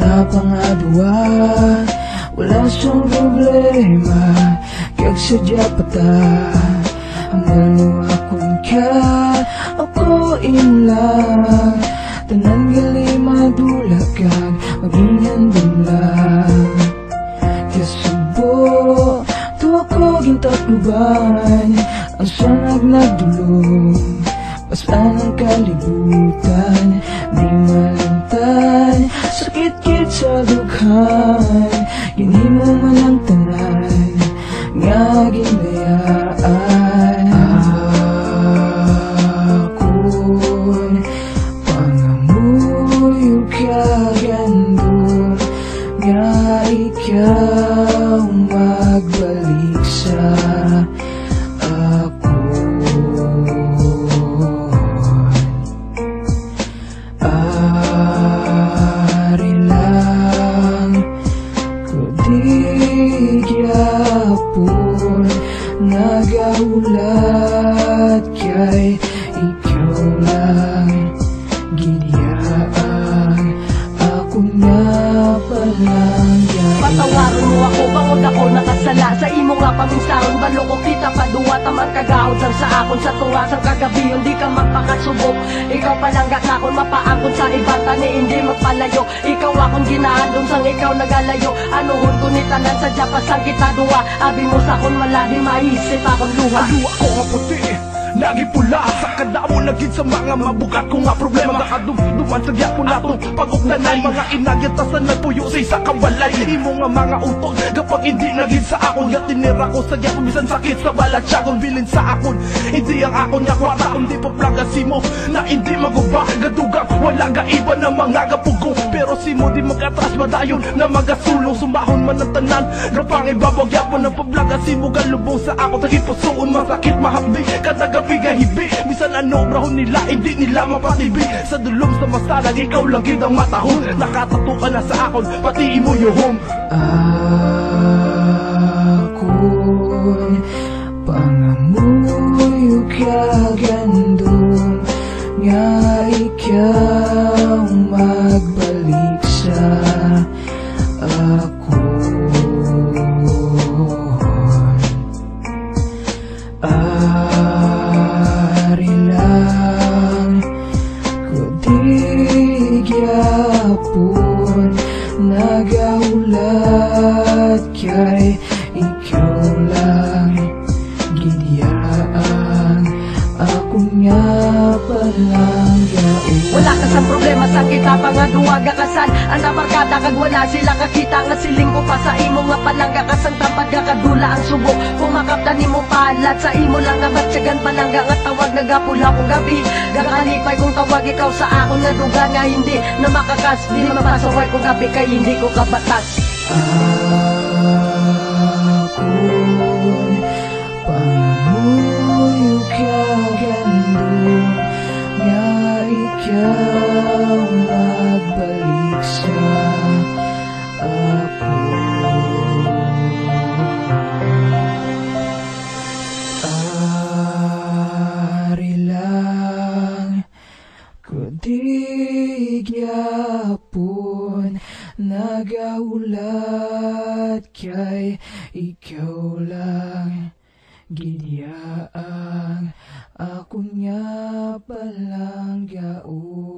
Pangadwa, wala siyang problema, kag sadya pata. Hanggang mo akong ka, ako imulang. Tanan gali madulakag, maging handong lang. Kasubo, to ako gintakluban, ang sanag nagdulong. Paspan ang kalibutan, di malantan, sakit-kit sa dughan. Ginimo man ang tanan, nga ginayaan. Ako'y pangamuyo kagandong, nga ikaw magbalik sa gyapon nagaulat kay ikaw lang gidyaan ako nga palang patawaran mo ako bangod ako nakasala sa imo nga paminsaron balo ko kita paduwa tamang kagahod lang sa akon sa tuwa sa kagabi hindi ka magpakasubok ikaw palang gatakon mapaangkon sa ibata ni hindi magpalayo ikaw akong ginaandong sang ikaw nagalayo anuhon ko ni tanan sa japasang kita duwa abi mo sa kon malagi maisip akong luha ko nga puti lagi pula sa kadamo naging sa mga mabukat ko nga problema nakadumduman sa gyapon natong pag-ugnanan mga inagyatasan nagpuyo sa isa kabalay imo nga mga utod kapag hindi naging sa akon nga tinira ko sa gyapon bisan sakit sa balat siya bilin sa akon hindi ang akon nga kwarta kundi pa plaga simo na hindi maguba gadugang wala ga iba na mga gapugong pero simo di magatras madayon na magasulong sumahon man ang tanan kapang ibabag gyapon ang pablaga simo galubong sa ako tagipusoon masakit mahapdi kada bigahibi, bisan ano brahon nila, hindi nila mapatibi sa dulom sa masalag, ikaw lang gid ang matahon nakatato ka na sa akon, pati imo yuhom ako'y pangamuyo kagandong nga ikaw magbalik sa ako gyapon nagaulat kay ikaw lang gidyaan ako nga palang yaon wala ka sa problema sa kita pangaduwa gakasan ang nabarkada kag wala sila kakita nga siling ko pa sa imo nga palangga kasang tampad kadula ang subo kumakaptan nimo palat sa imo lang nga batyagan palangga nga tawag nagapula kong gabi gakalipay kung tawag ikaw sa akon nga duga nga hindi na makakas di mapasaway kong gabi kay hindi ko kabatas ako'y pangamuyo kagandong nga ikaw magbalik sa ako ari lang kundi gyapon nagaulat kay ikaw lang gidyaan ako nga palang yaon